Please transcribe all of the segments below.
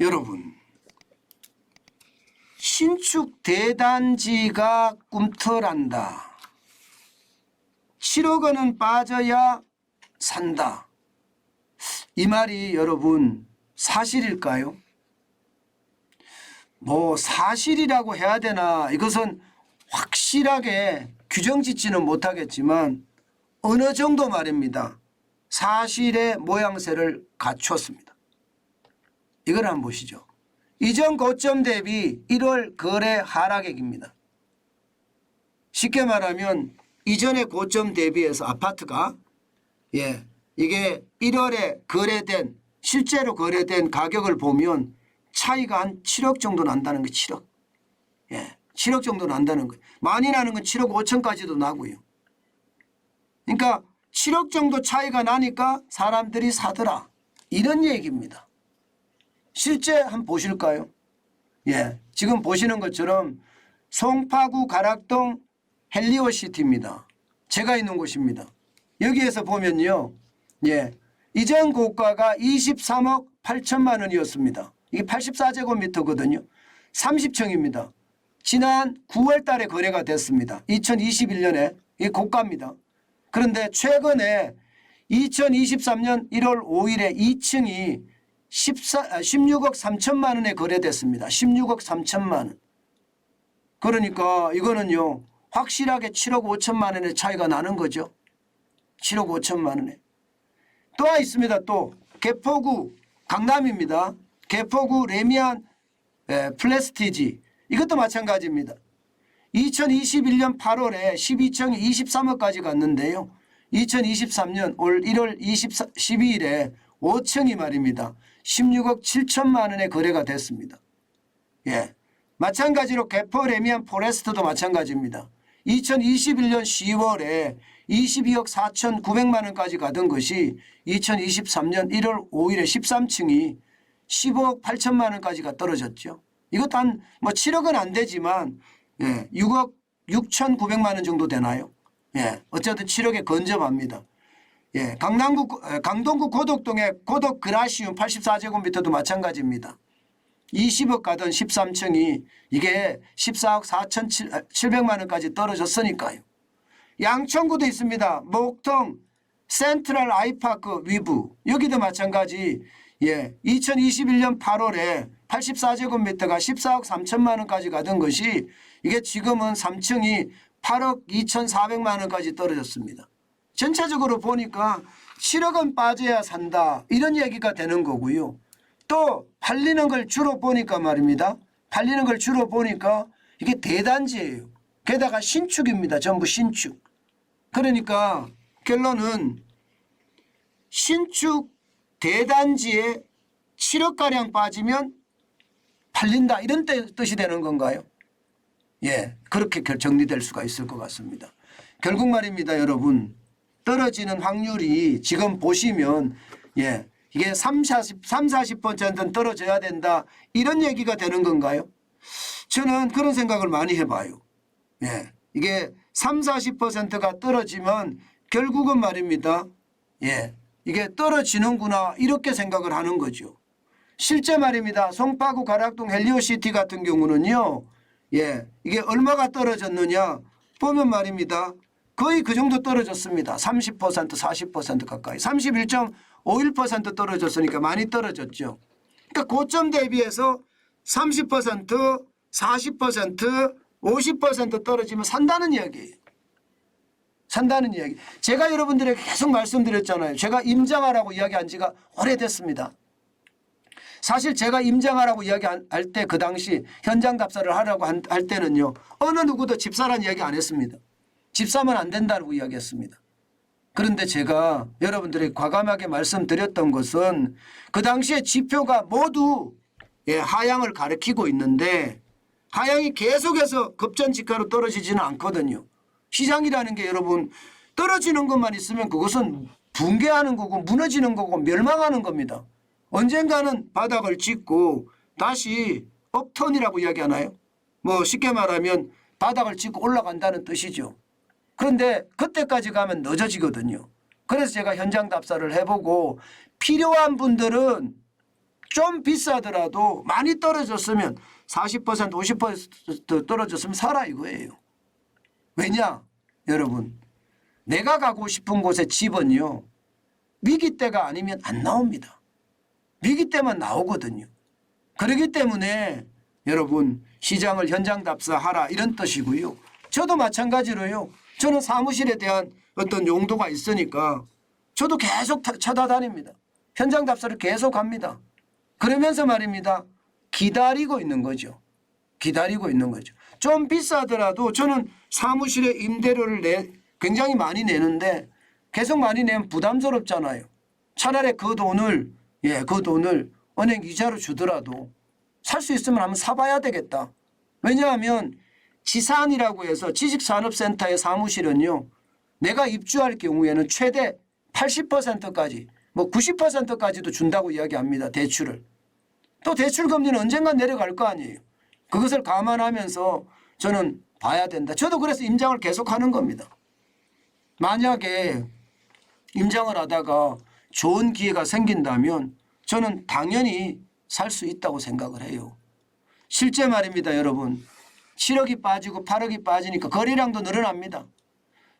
여러분, 신축 대단지가 꿈틀한다. 7억 원은 빠져야 산다. 이 말이 여러분 사실일까요? 뭐 사실이라고 해야 되나, 이것은 확실하게 규정짓지는 못하겠지만 어느 정도 말입니다. 사실의 모양새를 갖췄습니다. 이걸 한번 보시죠. 이전 고점 대비 1월 거래 하락액입니다. 쉽게 말하면 이전의 고점 대비해서 아파트가 이게 1월에 거래된 실제로 거래된 가격을 보면 차이가 한 7억 정도 난다는 거. 7억. 7억 정도 난다는 거예요. 많이 나는 건 7억 5천까지도 나고요. 그러니까 7억 정도 차이가 나니까 사람들이 사더라. 이런 얘기입니다. 실제 한번 보실까요? 지금 보시는 것처럼 송파구 가락동 헬리오시티입니다. 제가 있는 곳입니다. 여기에서 보면요. 이전 고가가 23억 8천만 원이었습니다. 이게 84제곱미터거든요. 30층입니다. 지난 9월 달에 거래가 됐습니다. 2021년에 이 고가입니다. 그런데 최근에 2023년 1월 5일에 2층이 16억 3천만 원에 거래됐습니다. 16억 3천만 원. 그러니까 이거는요. 확실하게 7억 5천만 원의 차이가 나는 거죠. 7억 5천만 원에. 또 하나 있습니다. 또 개포구 강남입니다. 개포구 레미안 플레스티지. 이것도 마찬가지입니다. 2021년 8월에 12층이 23억까지 갔는데요. 2023년 올 1월 12일에 5층이 말입니다. 16억 7천만 원에 거래가 됐습니다. 마찬가지로 개포 레미안 포레스트도 마찬가지입니다. 2021년 10월에 22억 4,900만 원까지 가던 것이 2023년 1월 5일에 13층이 15억 8천만 원까지가 떨어졌죠. 이것도 한 뭐 7억은 안 되지만 6억 6,900만 원 정도 되나요? 어쨌든 7억에 근접합니다. 강동구 고덕동의 고덕 그라시움 84제곱미터도 마찬가지입니다. 20억 가던 13층이 이게 14억 4,700만 원까지 떨어졌으니까요. 양천구도 있습니다. 목동 센트럴 아이파크 위브 여기도 마찬가지 2021년 8월에 84제곱미터가 14억 3천만 원까지 가던 것이 이게 지금은 3층이 8억 2,400만 원까지 떨어졌습니다. 전체적으로 보니까 7억 원 빠져야 산다 이런 얘기가 되는 거고요. 또 팔리는 걸 주로 보니까 말입니다. 팔리는 걸 주로 보니까 이게 대단지예요. 게다가 신축입니다. 전부 신축. 그러니까 결론은 신축 대단지에 7억가량 빠지면 팔린다 이런 뜻이 되는 건가요? 그렇게 정리될 수가 있을 것 같습니다. 결국 말입니다. 여러분 떨어지는 확률이 지금 보시면 이게 30-40%는 떨어져야 된다 이런 얘기가 되는 건가요? 저는 그런 생각을 많이 해봐요. 이게 30-40%가 떨어지면 결국은 말입니다. 이게 떨어지는구나 이렇게 생각을 하는 거죠. 실제 말입니다. 송파구 가락동 헬리오시티 같은 경우는요. 이게 얼마가 떨어졌느냐 보면 말입니다. 거의 그 정도 떨어졌습니다. 30% 40% 가까이 31.51% 떨어졌으니까 많이 떨어졌죠. 그러니까 고점 대비해서 30% 40% 50% 떨어지면 산다는 이야기예요. 산다는 이야기. 제가 여러분들에게 계속 말씀드렸잖아요. 제가 임장하라고 이야기한 지가 오래됐습니다. 사실 제가 임장하라고 이야기할 때 그 당시 현장 답사를 하라고 할 때는요. 어느 누구도 집사란 이야기 안 했습니다. 집 사면 안 된다고 이야기했습니다. 그런데 제가 여러분들에게 과감하게 말씀드렸던 것은 그 당시에 지표가 모두 하향을 가리키고 있는데 하향이 계속해서 급전직하로 떨어지지는 않거든요. 시장이라는 게 여러분 떨어지는 것만 있으면 그것은 붕괴하는 거고 무너지는 거고 멸망하는 겁니다. 언젠가는 바닥을 찍고 다시 업턴이라고 이야기하나요? 뭐 쉽게 말하면 바닥을 찍고 올라간다는 뜻이죠. 그런데 그때까지 가면 늦어지거든요. 그래서 제가 현장 답사를 해보고 필요한 분들은 좀 비싸더라도 많이 떨어졌으면 40% 50% 떨어졌으면 사라 이거예요. 왜냐 여러분 내가 가고 싶은 곳의 집은요 위기 때가 아니면 안 나옵니다. 위기 때만 나오거든요. 그렇기 때문에 여러분 시장을 현장답사하라 이런 뜻이고요. 저도 마찬가지로요. 저는 사무실에 대한 어떤 용도가 있으니까 저도 계속 찾아다닙니다. 현장답사를 계속 합니다. 그러면서 말입니다. 기다리고 있는 거죠. 기다리고 있는 거죠. 좀 비싸더라도 저는 사무실에 임대료를 굉장히 많이 내는데 계속 많이 내면 부담스럽잖아요. 차라리 그 돈을 은행 이자로 주더라도 살 수 있으면 한번 사봐야 되겠다. 왜냐하면 지산이라고 해서 지식산업센터의 사무실은요. 내가 입주할 경우에는 최대 80%까지 뭐 90%까지도 준다고 이야기합니다. 대출을. 또 대출 금리는 언젠간 내려갈 거 아니에요. 그것을 감안하면서 저는 봐야 된다. 저도 그래서 임장을 계속하는 겁니다. 만약에 임장을 하다가 좋은 기회가 생긴다면 저는 당연히 살 수 있다고 생각을 해요. 실제 말입니다. 여러분. 7억이 빠지고 8억이 빠지니까 거래량도 늘어납니다.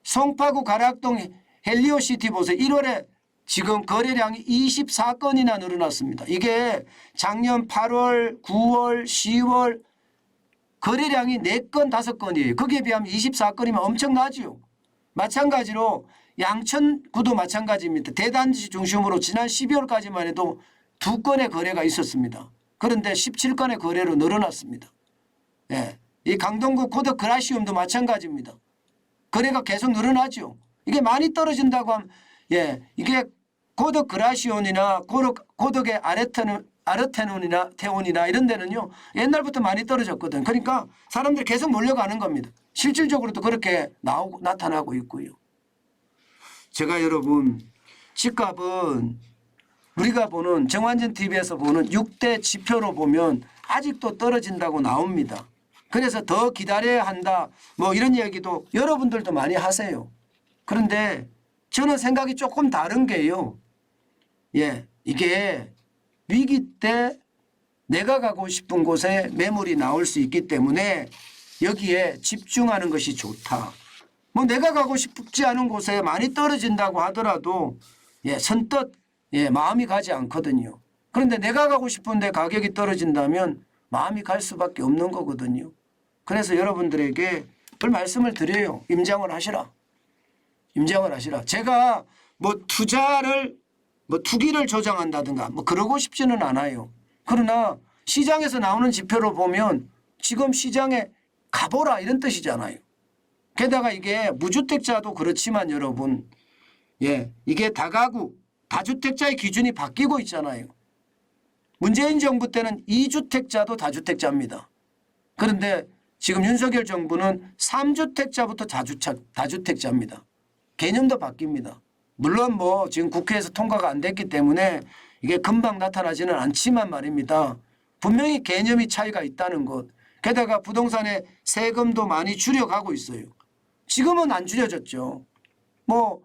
송파구 가락동 헬리오시티 보세요. 1월에 지금 거래량이 24건이나 늘어났습니다. 이게 작년 8월, 9월, 10월 거래량이 4건, 5건이에요. 거기에 비하면 24건이면 엄청나죠. 마찬가지로 양천구도 마찬가지입니다. 대단지 중심으로 지난 12월까지만 해도 2건의 거래가 있었습니다. 그런데 17건의 거래로 늘어났습니다. 예. 이 강동구 고덕 그라시움도 마찬가지입니다. 거래가 계속 늘어나죠. 이게 많이 떨어진다고 하면 이게 고덕 그라시온이나 고덕의 아르테논이나 테온이나 이런 데는요. 옛날부터 많이 떨어졌거든. 그러니까 사람들이 계속 몰려가는 겁니다. 실질적으로도 그렇게 나타나고 있고요. 제가 여러분 집값은 우리가 보는 정환전 TV에서 보는 6대 지표로 보면 아직도 떨어진다고 나옵니다. 그래서 더 기다려야 한다 뭐 이런 이야기도 여러분들도 많이 하세요. 그런데 저는 생각이 조금 다른 게요. 이게 위기 때 내가 가고 싶은 곳에 매물이 나올 수 있기 때문에 여기에 집중하는 것이 좋다. 뭐 내가 가고 싶지 않은 곳에 많이 떨어진다고 하더라도 선뜻 마음이 가지 않거든요. 그런데 내가 가고 싶은데 가격이 떨어진다면 마음이 갈 수밖에 없는 거거든요. 그래서 여러분들에게 그 말씀을 드려요. 임장을 하시라. 임장을 하시라. 제가 뭐 투기를 조장한다든가 뭐 그러고 싶지는 않아요. 그러나 시장에서 나오는 지표로 보면 지금 시장에 가보라 이런 뜻이잖아요. 게다가 이게 무주택자도 그렇지만 여러분 이게 다가구 다주택자의 기준이 바뀌고 있잖아요. 문재인 정부 때는 2주택자도 다주택자입니다. 그런데 지금 윤석열 정부는 3주택자부터 다주택자입니다. 개념도 바뀝니다. 물론 뭐 지금 국회에서 통과가 안 됐기 때문에 이게 금방 나타나지는 않지만 말입니다. 분명히 개념이 차이가 있다는 것. 게다가 부동산의 세금도 많이 줄여가고 있어요. 지금은 안 줄여졌죠. 뭐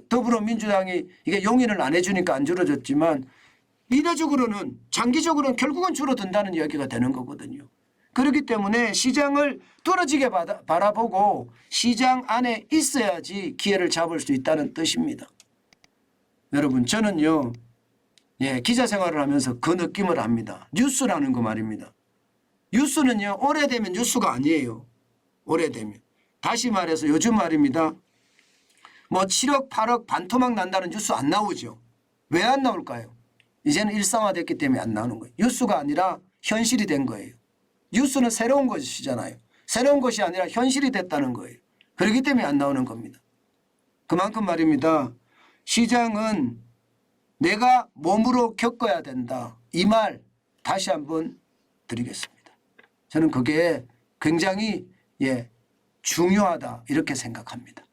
더불어민주당이 이게 용인을 안 해주니까 안 줄어졌지만 미래적으로는 장기적으로는 결국은 줄어든다는 이야기가 되는 거거든요. 그렇기 때문에 시장을 뚫어지게 바라보고 시장 안에 있어야지 기회를 잡을 수 있다는 뜻입니다. 여러분 저는요 기자 생활을 하면서 그 느낌을 압니다. 뉴스라는 거 말입니다. 뉴스는요 오래되면 뉴스가 아니에요. 오래되면. 다시 말해서 요즘 말입니다. 뭐 7억 8억 반토막 난다는 뉴스 안 나오죠. 왜 안 나올까요? 이제는 일상화됐기 때문에 안 나오는 거예요. 뉴스가 아니라 현실이 된 거예요. 뉴스는 새로운 것이잖아요. 새로운 것이 아니라 현실이 됐다는 거예요. 그렇기 때문에 안 나오는 겁니다. 그만큼 말입니다. 시장은 내가 몸으로 겪어야 된다. 이 말 다시 한번 드리겠습니다. 저는 그게 굉장히 중요하다 이렇게 생각합니다.